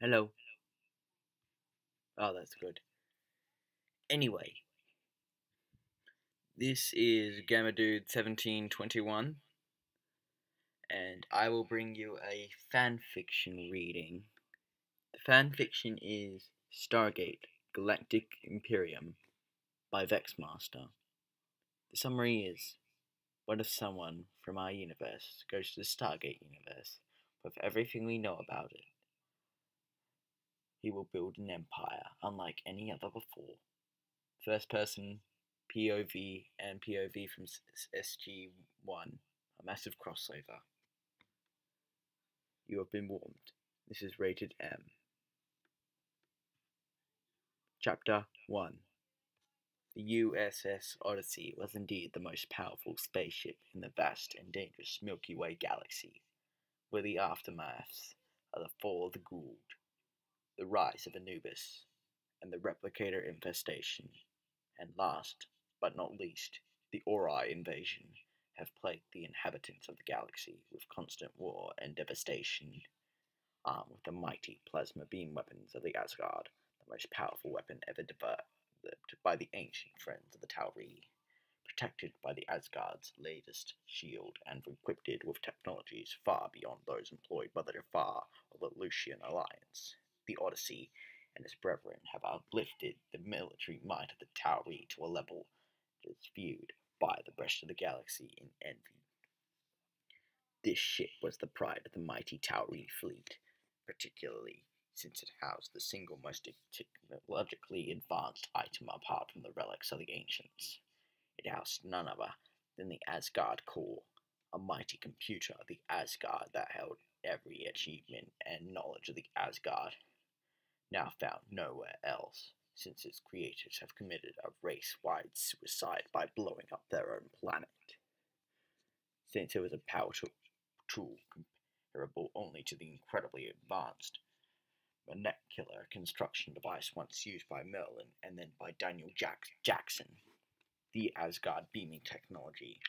Hello. Oh, that's good. Anyway, this is Gammadude1721, and I will bring you a fanfiction reading. The fanfiction is Stargate, Galactic Imperium by VexMaster. The summary is, what if someone from our universe goes to the Stargate universe with everything we know about it? He will build an empire unlike any other before. First person POV and POV from SG1, a massive crossover. You have been warned. This is rated M. Chapter 1. The USS Odyssey was indeed the most powerful spaceship in the vast and dangerous Milky Way galaxy, where the aftermaths of the fall of the Gould, the rise of Anubis, and the replicator infestation, and last but not least, the Ori invasion, have plagued the inhabitants of the galaxy with constant war and devastation. Armed with the mighty plasma beam weapons of the Asgard, the most powerful weapon ever developed by the ancient friends of the Tauri, protected by the Asgard's latest shield and equipped with technologies far beyond those employed by the Jafar or the Lucian Alliance, the Odyssey and its brethren have uplifted the military might of the Tauri to a level that is viewed by the rest of the galaxy in envy. This ship was the pride of the mighty Tauri fleet, particularly since it housed the single most technologically advanced item apart from the relics of the ancients. It housed none other than the Asgard core, a mighty computer of the Asgard that held every achievement and knowledge of the Asgard, now found nowhere else, since its creators have committed a race-wide suicide by blowing up their own planet. Since it was a powerful tool comparable only to the incredibly advanced molecular construction device once used by Merlin and then by Daniel Jackson, the Asgard beaming technology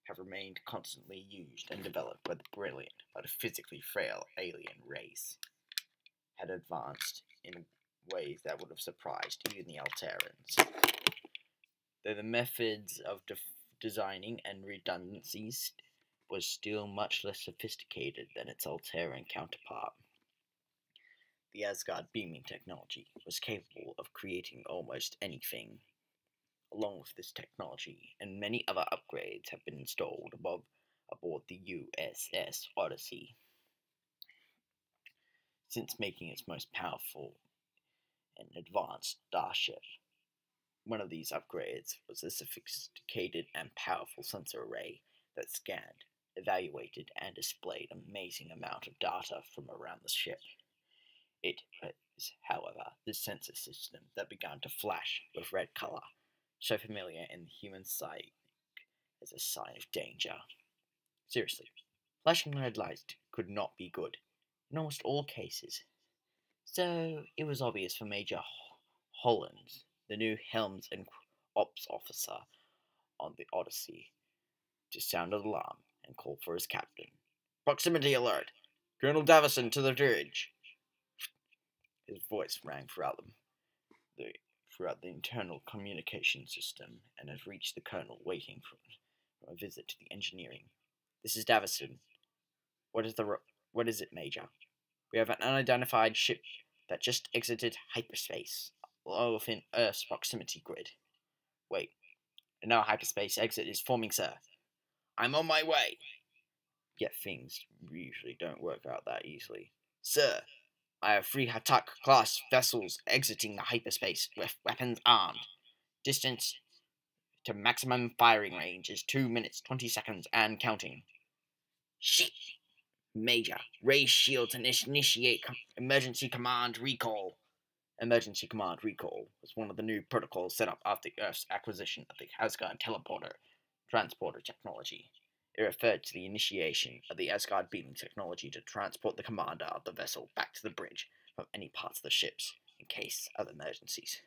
have remained constantly used and developed by the brilliant but physically frail alien race, had advanced in ways that would have surprised even the Alterans. Though the methods of designing and redundancies was still much less sophisticated than its Alteran counterpart, the Asgard beaming technology was capable of creating almost anything. Along with this technology, and many other upgrades have been installed aboard the USS Odyssey, since making its most powerful and advanced starship. One of these upgrades was a sophisticated and powerful sensor array that scanned, evaluated, and displayed an amazing amount of data from around the ship. It was, however, this sensor system that began to flash with red color, so familiar in the human sight as a sign of danger. Seriously, flashing red lights could not be good, in almost all cases. So it was obvious for Major Holland, the new Helms and Ops officer on the Odyssey, to sound an alarm and call for his captain. "Proximity alert! Colonel Davison to the bridge!" His voice rang throughout the internal communication system and had reached the colonel waiting for a visit to the engineering. "This is Davison. What is it, Major? We have an unidentified ship that just exited hyperspace, low within Earth's proximity grid." "Wait, no hyperspace exit is forming, sir." "I'm on my way." Yet things usually don't work out that easily. "Sir, I have 3 Hatak-class vessels exiting the hyperspace with weapons armed. Distance to maximum firing range is 2 minutes 20 seconds and counting." "Shit! Major, raise shields and initiate emergency command recall." Emergency command recall was one of the new protocols set up after Earth's acquisition of the Asgard transporter technology. It referred to the initiation of the Asgard beaming technology to transport the commander of the vessel back to the bridge from any parts of the ships in case of emergencies.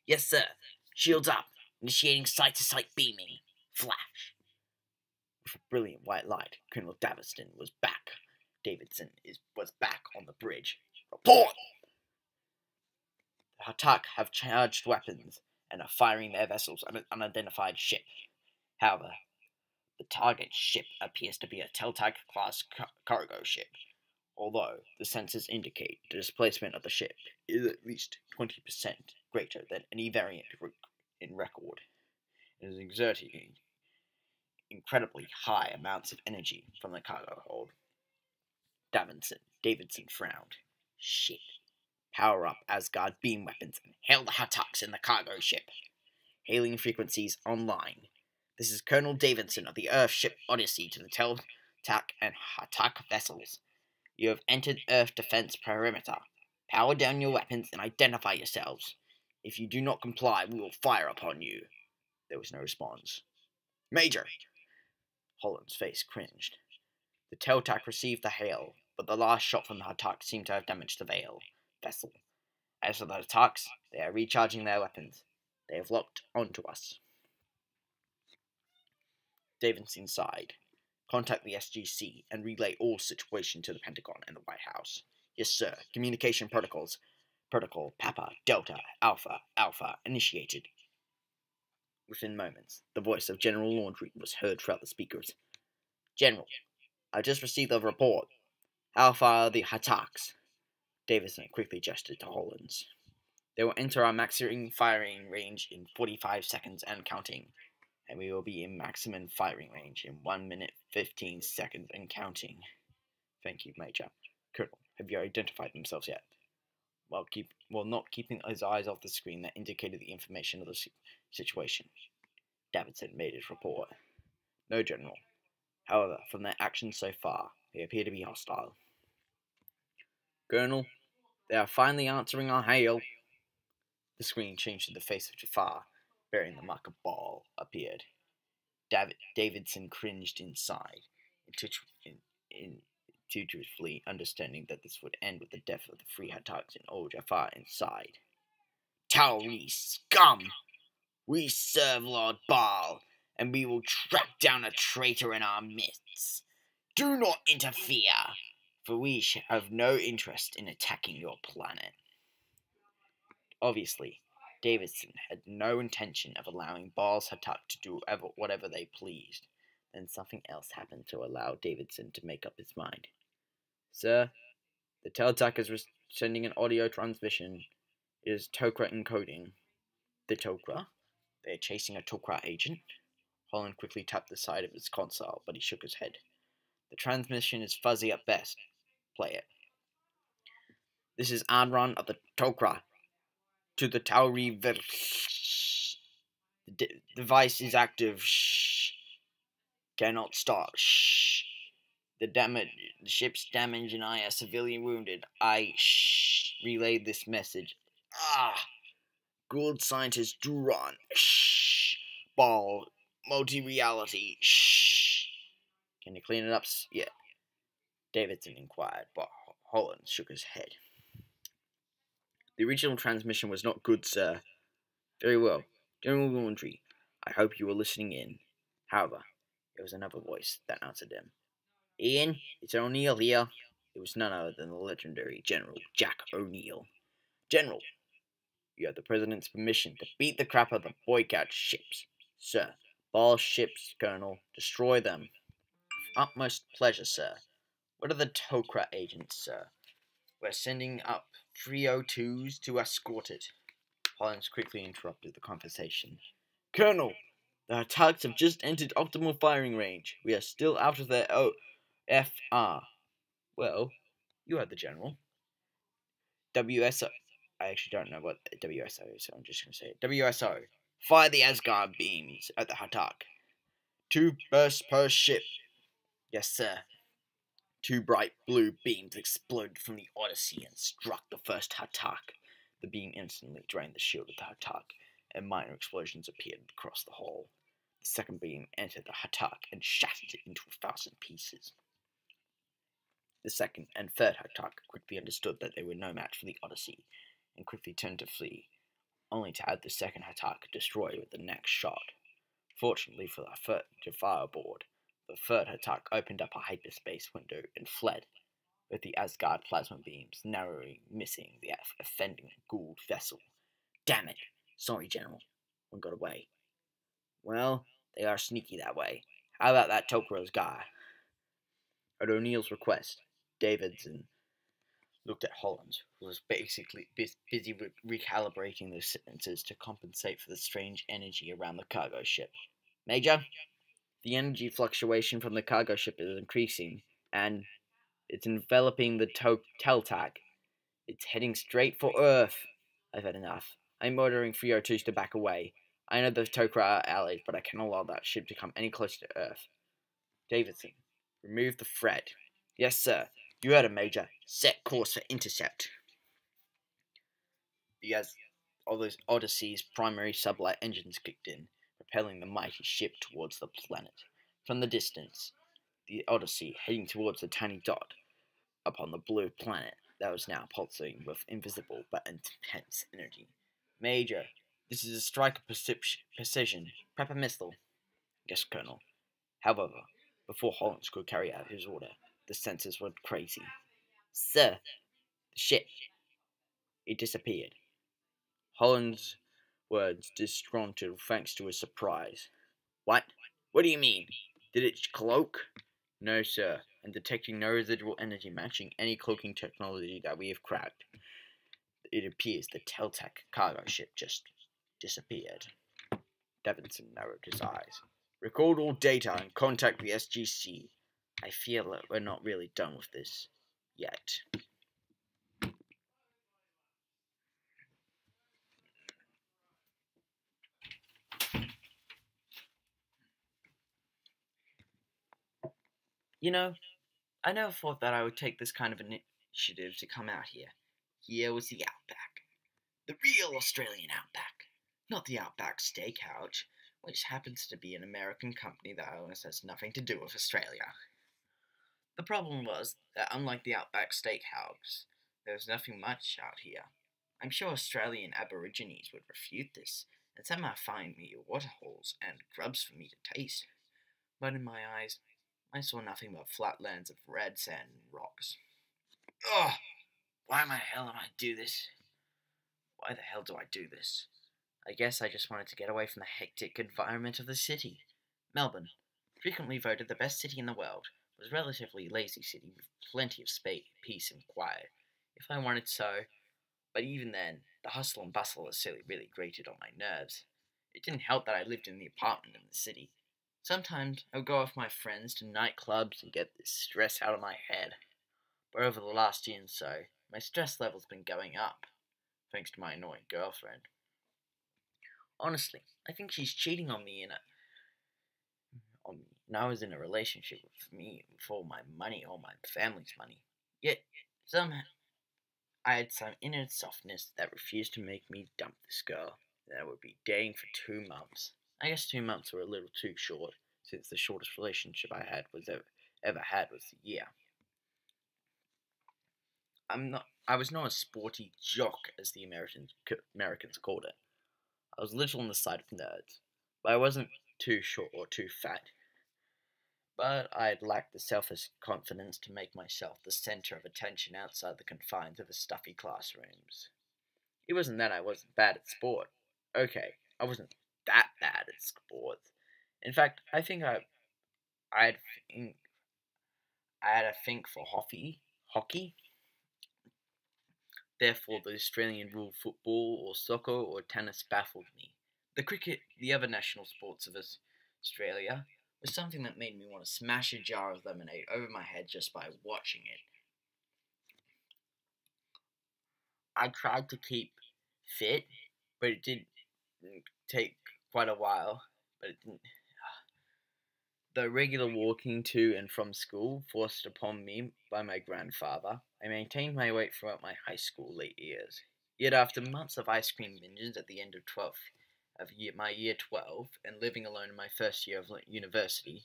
"Yes, sir. Shields up. Initiating site-to-site beaming. Flash." With a brilliant white light, Colonel Davison was back Davidson was back on the bridge. Report! The Hatak have charged weapons and are firing their vessels at an unidentified ship. However, the target ship appears to be a Teltag-class cargo ship, although the sensors indicate the displacement of the ship is at least 20% greater than any variant in record. It is exerting incredibly high amounts of energy from the cargo hold. Davidson frowned. Shit. Power up Asgard beam weapons and hail the Hataks in the cargo ship. Hailing frequencies online. This is Colonel Davidson of the Earth ship Odyssey to the Teltak and Hatak vessels. You have entered Earth defense perimeter. Power down your weapons and identify yourselves. If you do not comply, we will fire upon you. There was no response. Major! Holland's face cringed. The Teltak received the hail, but the last shot from the Hatak seemed to have damaged the vessel. As for the Hataks, they are recharging their weapons. They have locked onto us. Davidson sighed. Contact the SGC and relay all situation to the Pentagon and the White House. Yes, sir. Communication protocols. Protocol Papa Delta Alpha Alpha initiated. Within moments, the voice of General Laundrie was heard throughout the speakers. General, I just received a report. How far are the Hataks? Davidson quickly gestured to Hollands. They will enter our maximum firing range in 45 seconds and counting, and we will be in maximum firing range in 1 minute 15 seconds and counting. Thank you, Major. Colonel, have you identified themselves yet? While not keeping his eyes off the screen that indicated the information of the situation, Davidson made his report. No, General. However, from their actions so far, they appear to be hostile. Colonel, they are finally answering our hail. The screen changed to the face of Jafar, bearing the mark of ball, appeared. Davidson cringed inside, intuitively understanding that this would end with the death of the three Hataks and old Jafar inside. Tauri scum! We serve Lord Baal, and we will track down a traitor in our midst. Do not interfere, for we have no interest in attacking your planet. Obviously, Davidson had no intention of allowing Baal's Hatak to do whatever they pleased. Then something else happened to allow Davidson to make up his mind. Sir, the Teltak is sending an audio transmission. It is Tok'ra encoding. The Tok'ra? They are chasing a Tok'ra agent? Holland quickly tapped the side of his console, but he shook his head. The transmission is fuzzy at best. Play it. This is Adron of the Tok'ra. To the Tauri The device is active. Cannot start. The ship's damaged and I are severely wounded. I relayed this message. Good scientist Duran. Ball. Multi-reality. Can you clean it up? Yeah. Davidson inquired, but Holland shook his head. The original transmission was not good, sir. Very well. General Laundrie, I hope you were listening in. However, there was another voice that answered him. Ian, it's O'Neill here. It was none other than the legendary General Jack O'Neill. General, you have the President's permission to beat the crap out of the boycott ships. Sir, Ball ships, Colonel. Destroy them. With utmost pleasure, sir. What are the Tok'ra agents, sir? We're sending up 302s to escort it. Hollins quickly interrupted the conversation. Colonel, the Hataks have just entered optimal firing range. We are still out of their OFR. Well, you heard the General. WSO. I actually don't know what WSO is, so I'm just going to say it. WSO. Fire the Asgard beams at the Hatak. 2 bursts per ship. Yes, sir. 2 bright blue beams exploded from the Odyssey and struck the first Hatak. The beam instantly drained the shield of the Hatak, and minor explosions appeared across the hull. The second beam entered the Hatak and shattered it into 1,000 pieces. The second and third Hatak quickly understood that they were no match for the Odyssey, and quickly turned to flee, only to have the second Hatak destroyed with the next shot. Fortunately for the Jafar aboard, the third Hatak opened up a hyperspace window and fled, with the Asgard plasma beams narrowly missing the offending Gould vessel. Damn it! Sorry, General. One got away. Well, they are sneaky that way. How about that Tokro's guy? At O'Neill's request, Davidson looked at Holland, who was basically busy recalibrating the sentences to compensate for the strange energy around the cargo ship. Major, the energy fluctuation from the cargo ship is increasing, and it's enveloping the Teltag. It's heading straight for Earth. I've had enough. I'm ordering 302s to back away. I know the Tok'ra are allies, but I cannot allow that ship to come any closer to Earth. Davidson, remove the thread. Yes, sir. You heard him, Major. Set course for intercept. The Odyssey's primary sublight engines kicked in, propelling the mighty ship towards the planet. From the distance, the Odyssey heading towards the tiny dot upon the blue planet that was now pulsating with invisible but intense energy. Major, this is a strike of precision. Prep a missile. Yes, Colonel. However, before Hollins could carry out his order, the sensors went crazy. Sir, the ship. It disappeared. Holland's words disgruntled thanks to his surprise. What? What do you mean? Did it cloak? No, sir, and detecting no residual energy matching any cloaking technology that we have cracked. It appears the Teltec cargo ship just disappeared. Davidson narrowed his eyes. Record all data and contact the SGC. I feel that we're not really done with this yet. You know, I never thought that I would take this kind of initiative to come out here. Here was the Outback. The real Australian Outback. Not the Outback Steakhouse, which happens to be an American company that almost has nothing to do with Australia. The problem was that unlike the Outback Steakhouse, there was nothing much out here. I'm sure Australian Aborigines would refute this, and somehow find me waterholes and grubs for me to taste. But in my eyes, I saw nothing but flatlands of red sand and rocks. Ugh! Why the hell am I do this? Why the hell do I do this? I guess I just wanted to get away from the hectic environment of the city. Melbourne, frequently voted the best city in the world, was a relatively lazy city with plenty of space, peace and quiet, if I wanted so. But even then, the hustle and bustle of the city really grated on my nerves. It didn't help that I lived in the apartment in the city. Sometimes I would go with my friends to nightclubs and get this stress out of my head. But over the last year and so, my stress level's been going up, thanks to my annoying girlfriend. Honestly, I think she's cheating on me and I was in a relationship with me for my money or my family's money. Yet, somehow, I had some inner softness that refused to make me dump this girl that I would be dating for 2 months. I guess 2 months were a little too short, since the shortest relationship I had ever had was a year. I was not a sporty jock, as the Americans called it. I was a little on the side of nerds, but I wasn't too short or too fat. But I lacked the self-confidence to make myself the center of attention outside the confines of the stuffy classrooms. It wasn't that I wasn't bad at sport. Okay, I wasn't that bad at sports. In fact, I think I had a thing for hockey. Therefore, the Australian rule football or soccer or tennis baffled me. The cricket, the other national sports of Australia, was something that made me want to smash a jar of lemonade over my head just by watching it. I tried to keep fit, but it did take quite a while. But it didn't. The regular walking to and from school, forced upon me by my grandfather, I maintained my weight throughout my high school late years. Yet after months of ice cream binges at the end of my year 12, and living alone in my first year of university,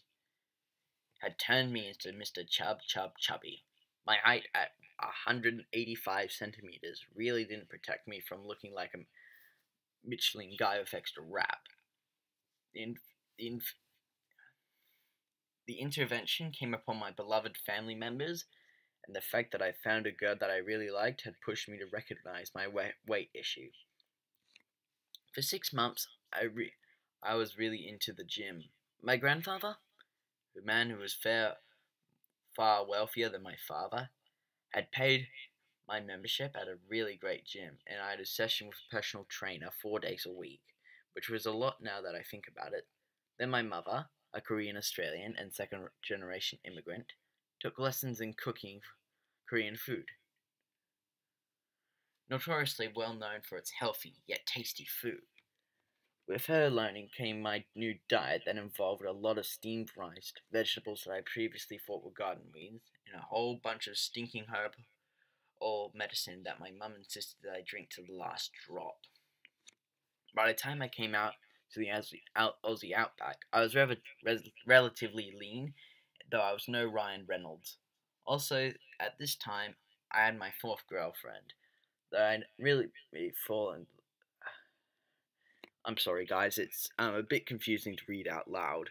had turned me into Mr. Chubby. My height at 185 centimeters really didn't protect me from looking like a Michelin guy with extra wrap. The intervention came upon my beloved family members, and the fact that I found a girl that I really liked had pushed me to recognize my weight issue. For 6 months, I was really into the gym. My grandfather, a man who was far wealthier than my father, had paid my membership at a really great gym, and I had a session with a personal trainer 4 days a week, which was a lot now that I think about it. Then my mother, a Korean Australian and second generation immigrant, took lessons in cooking Korean food. Notoriously well known for its healthy yet tasty food. With her learning came my new diet that involved a lot of steamed rice, vegetables that I previously thought were garden weeds, and a whole bunch of stinking herb or medicine that my mum insisted that I drink to the last drop. By the time I came out to the Aussie outback, I was relatively lean, though I was no Ryan Reynolds. Also, at this time, I had my fourth girlfriend, though I'd really fallen. I'm sorry, guys, it's a bit confusing to read out loud.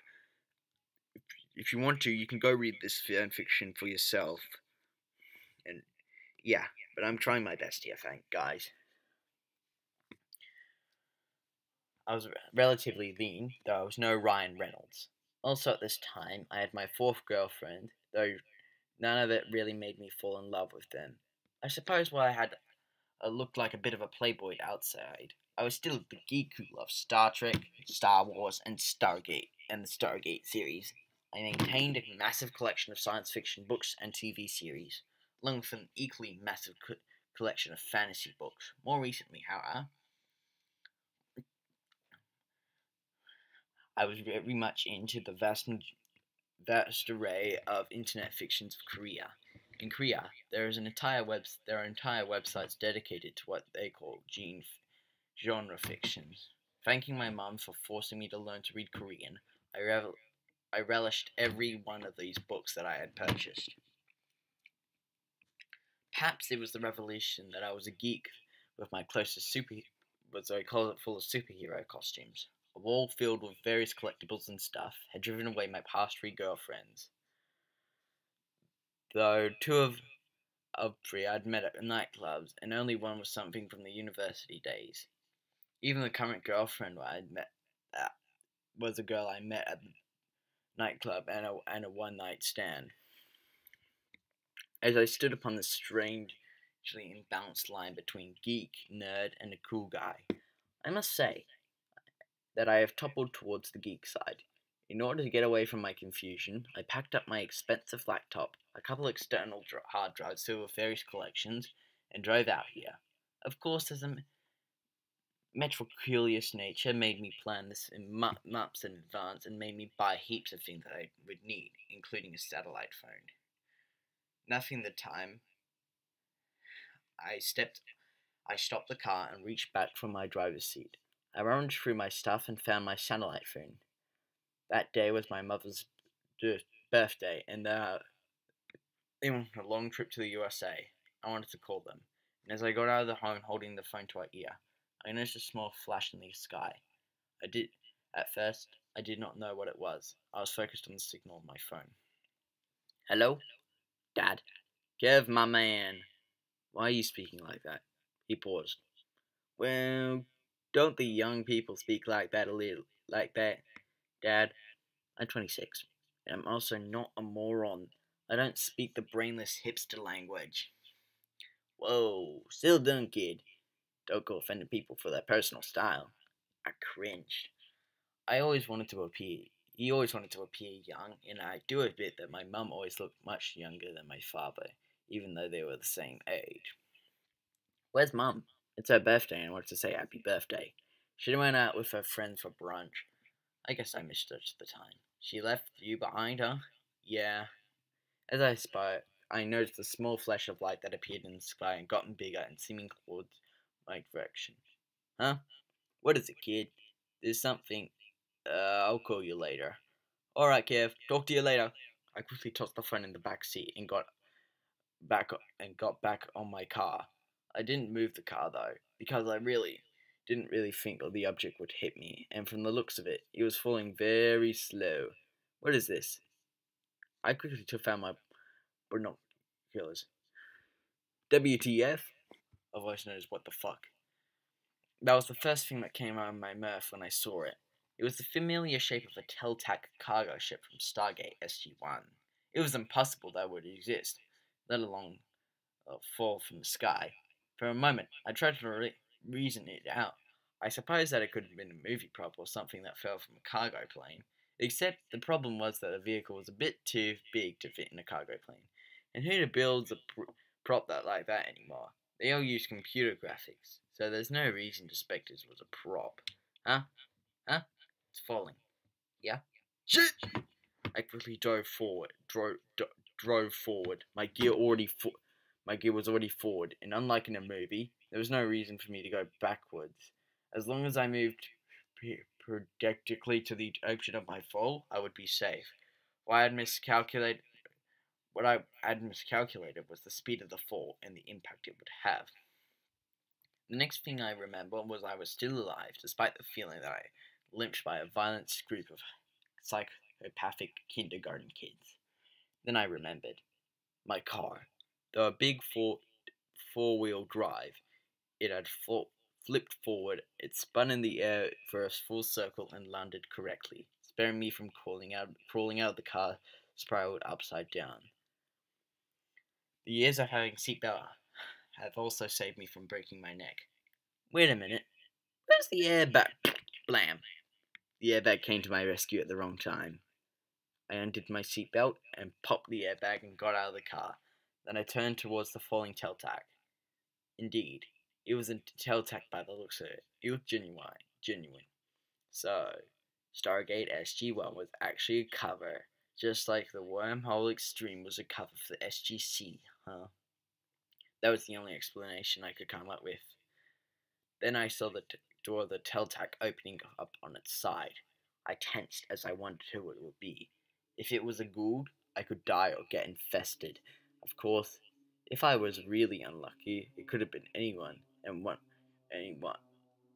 If you want to, you can go read this fan fiction for yourself. And yeah, but I'm trying my best here, thank guys. I was relatively lean, though I was no Ryan Reynolds. Also at this time, I had my fourth girlfriend, though none of it really made me fall in love with them. I suppose while I had looked like a bit of a playboy outside, I was still the geek who loved Star Trek, Star Wars, and Stargate, and the Stargate series. I maintained a massive collection of science fiction books and TV series, along with an equally massive collection of fantasy books. More recently, however, I was very much into the vast array of internet fictions of Korea. In Korea, there are entire websites dedicated to what they call genre fictions. Thanking my mum for forcing me to learn to read Korean, I relished every one of these books that I had purchased. Perhaps it was the revelation that I was a geek with my closest closet full of superhero costumes. A wall filled with various collectibles and stuff had driven away my past 3 girlfriends, though 2 of 3 I'd met at nightclubs, and only one was something from the university days. Even the current girlfriend I'd met was a girl I met at the nightclub and a one-night stand. As I stood upon the strangely imbalanced line between geek, nerd, and a cool guy, I must say that I have toppled towards the geek side. In order to get away from my confusion, I packed up my expensive laptop, a couple external hard drives filled with various collections, and drove out here. Of course, as a metropolious nature made me plan this in months in advance and made me buy heaps of things that I would need, including a satellite phone. Nothing the time, I stopped the car and reached back from my driver's seat. I rummaged through my stuff and found my satellite phone. That day was my mother's birthday, and they went on a long trip to the USA. I wanted to call them, and as I got out of the home holding the phone to her ear, I noticed a small flash in the sky. At first, I did not know what it was. I was focused on the signal of my phone. Hello? Dad? Kev, my man. Why are you speaking like that? He paused. Well, don't the young people speak like that Dad? I'm 26, and I'm also not a moron. I don't speak the brainless hipster language. Whoa, still done, kid. Don't go offending people for their personal style. I cringed. He always wanted to appear young, and I do admit that my mum always looked much younger than my father, even though they were the same age. Where's Mum? It's her birthday and I wanted to say happy birthday. She went out with her friends for brunch. I guess I misjudged the time. She left you behind, huh? Yeah. As I spoke, I noticed a small flash of light that appeared in the sky and gotten bigger and seeming towards my direction. Huh? What is it, kid? There's something. I'll call you later. Alright, Kev. Talk to you later. I quickly tossed the phone in the back seat and got back on my car. I didn't move the car though, because I didn't really think that the object would hit me, and from the looks of it, it was falling very slow. What is this? I quickly took out my killers. WTF? A voice knows what the fuck. That was the first thing that came out of my mouth when I saw it. It was the familiar shape of a Teltac cargo ship from Stargate SG-1. It was impossible that would exist, let alone fall from the sky. For a moment, I tried to reason it out. I suppose that it could have been a movie prop or something that fell from a cargo plane. Except the problem was that the vehicle was a bit too big to fit in a cargo plane. And who builds a prop like that anymore? They all use computer graphics, so there's no reason to suspect it was a prop. Huh? Huh? It's falling. Yeah? Shit! I quickly drove forward. Drove forward. My gear was already forward, and unlike in a movie, there was no reason for me to go backwards. As long as I moved predictably to the direction of my fall, I would be safe. What I had miscalculated was the speed of the fall and the impact it would have. The next thing I remember was I was still alive, despite the feeling that I lynched by a violent group of psychopathic kindergarten kids. Then I remembered. My car. Though a big four-wheel drive, it had flipped forward. It spun in the air for a full circle and landed correctly, sparing me from crawling out of the car, spiraled upside down. The years of having seatbelt have also saved me from breaking my neck. Wait a minute. Where's the airbag? Blam. The airbag came to my rescue at the wrong time. I undid my seatbelt and popped the airbag and got out of the car. Then I turned towards the falling Teltac. Indeed, it was a Teltac by the looks of it. It looked genuine. So, Stargate SG-1 was actually a cover, just like the Wormhole Extreme was a cover for the SGC, huh? That was the only explanation I could come up with. Then I saw the door of the Teltac opening up on its side. I tensed as I wondered who it would be. If it was a Gould, I could die or get infested. Of course, if I was really unlucky, it could have been anyone.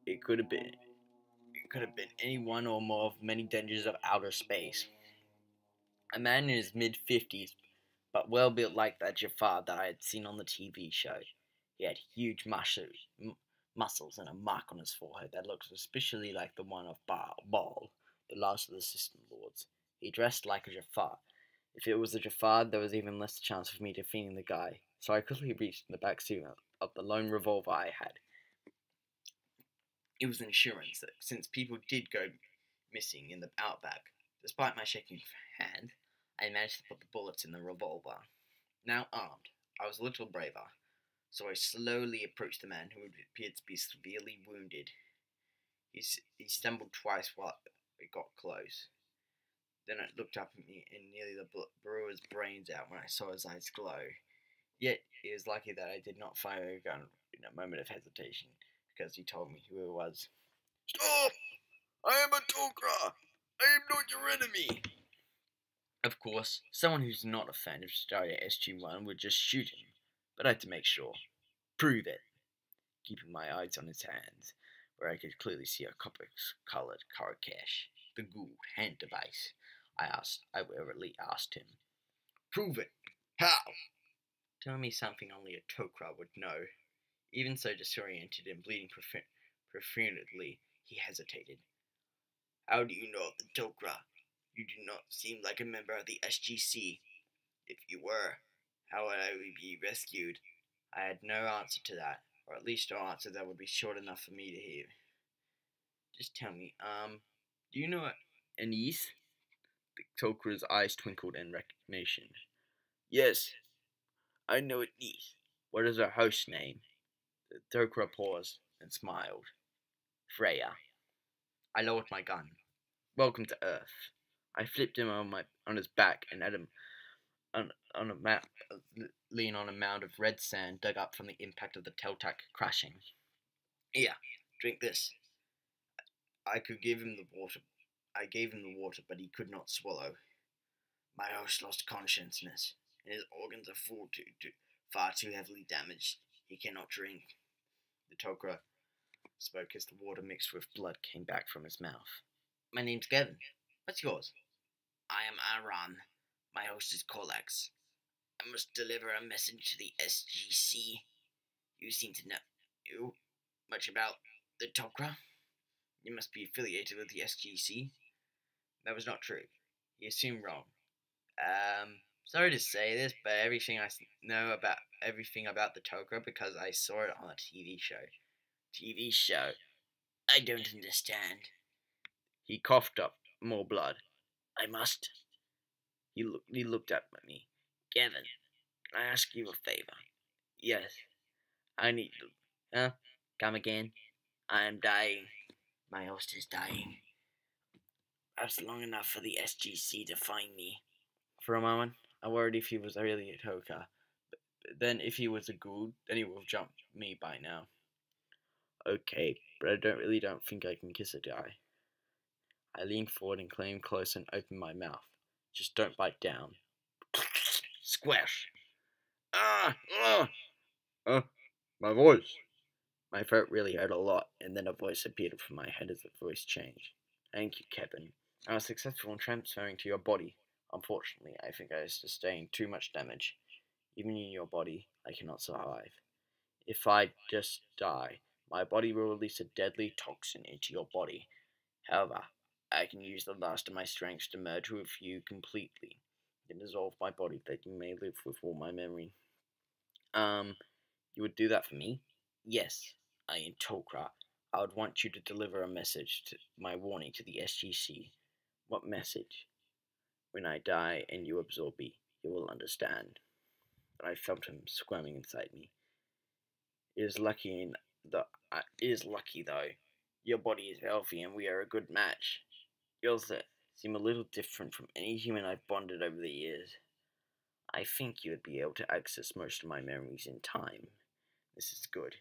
It could have been any one or more of many dangers of outer space. A man in his mid-50s, but well built like that Jafar that I had seen on the TV show. He had huge muscles and a mark on his forehead that looked suspiciously like the one of Baal, the last of the System Lords. He dressed like a Jafar. If it was a Jafar, there was even less chance of me defeating the guy, so I quickly reached in the back seat of the lone revolver I had. It was insurance that, since people did go missing in the outback, despite my shaking hand, I managed to put the bullets in the revolver. Now armed, I was a little braver, so I slowly approached the man who appeared to be severely wounded. He stumbled twice while I got close. Then it looked up at me and nearly blew his brains out when I saw his eyes glow. Yet, it was lucky that I did not fire a gun in a moment of hesitation, because he told me who it was. "Stop! I am a Tok'ra! I am not your enemy!" Of course, someone who's not a fan of Stargate SG-1 would just shoot him, but I had to make sure. Prove it. Keeping my eyes on his hands, where I could clearly see a copper-colored Karakash, the Gould hand device. I wearily asked him. Prove it. How? Tell me something only a Tok'ra would know. Even so disoriented and bleeding profundely, he hesitated. How do you know of the Tok'ra? You do not seem like a member of the SGC. If you were, how would I be rescued? I had no answer to that, or at least no answer that would be short enough for me to hear. Just tell me, do you know Anise? The Tok'ra's eyes twinkled in recognition. Yes, I know Anise. What is her host's name? The Tok'ra paused and smiled. Freya. I lowered my gun. Welcome to Earth. I flipped him on his back and had him lean on a mound of red sand dug up from the impact of the Teltac crashing. Here, drink this. I gave him the water, but he could not swallow. My host lost consciousness, and his organs are far too heavily damaged. He cannot drink. The Tok'ra spoke as the water mixed with blood came back from his mouth. My name's Gavin. What's yours? I am Aran. My host is Kolex. I must deliver a message to the SGC. You seem to know much about the Tok'ra. You must be affiliated with the SGC. That was not true. You assumed wrong. Sorry to say this, but everything I know about everything about the Tok'ra because I saw it on a TV show. TV show? I don't understand. He coughed up more blood. I must. He looked up at me. Kevin, can I ask you a favor? Yes. I need to. Huh? Come again? I am dying. My host is dying. That's long enough for the SGC to find me. For a moment, I worried if he was really a Toka. But then if he was a ghoul, then he would have jumped me by now. Okay, but I don't think I can kiss a guy. I leaned forward and came close and opened my mouth. Just don't bite down. Squash. My voice. My throat really hurt a lot, and then a voice appeared from my head as the voice changed. Thank you, Kevin. I was successful in transferring to your body. Unfortunately, I think I sustained too much damage. Even in your body, I cannot survive. If I just die, my body will release a deadly toxin into your body. However, I can use the last of my strength to merge with you completely and dissolve my body that you may live with all my memory. You would do that for me? Yes, I am Tok'ra. I would want you to deliver a message to my warning to the SGC. What message? When I die and you absorb me, you will understand. And I felt him squirming inside me. It is lucky though. Your body is healthy and we are a good match. Yours seem a little different from any human I've bonded over the years. I think you would be able to access most of my memories in time. This is good.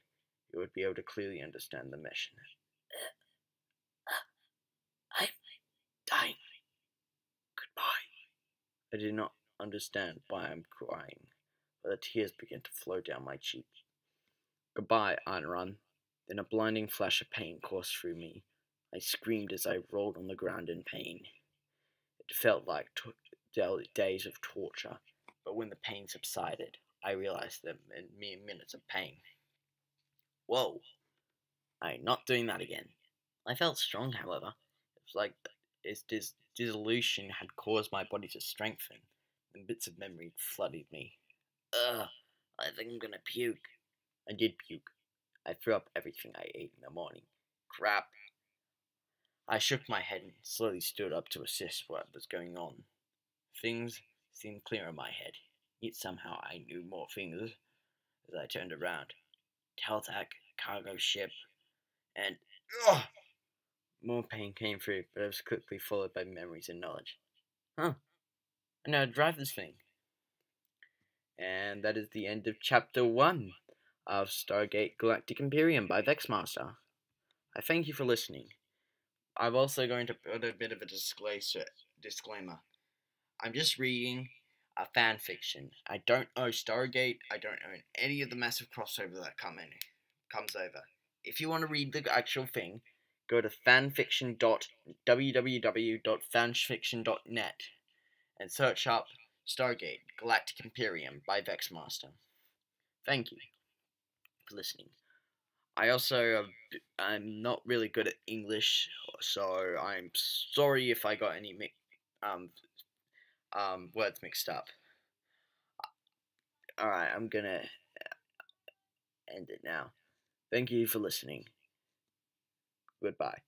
You would be able to clearly understand the mission. I'm dying. Goodbye. I did not understand why I'm crying, but the tears began to flow down my cheeks. Goodbye, Anran. Then a blinding flash of pain coursed through me. I screamed as I rolled on the ground in pain. It felt like days of torture, but when the pain subsided, I realized them in mere minutes of pain. Whoa! I'm not doing that again. I felt strong, however. It was like this dissolution had caused my body to strengthen, and bits of memory flooded me. Ugh, I think I'm gonna puke. I did puke. I threw up everything I ate in the morning. Crap. I shook my head and slowly stood up to assess what was going on. Things seemed clear in my head, yet somehow I knew more things as I turned around. Taltac, cargo ship, and more pain came through, but it was quickly followed by memories and knowledge. Huh, I know how to drive this thing. And that is the end of Chapter 1 of Stargate Galactic Imperium by VexMaster. I thank you for listening. I'm also going to put a bit of a disclaimer. I'm just reading a fan fiction. I don't own Stargate. I don't own any of the massive crossover that comes over. If you want to read the actual thing, go to www.fanfiction.net and search up Stargate Galactic Imperium by VexMaster. Thank you for listening. I'm not really good at English, so I'm sorry if I got any words mixed up. Alright, I'm gonna end it now. Thank you for listening. Goodbye.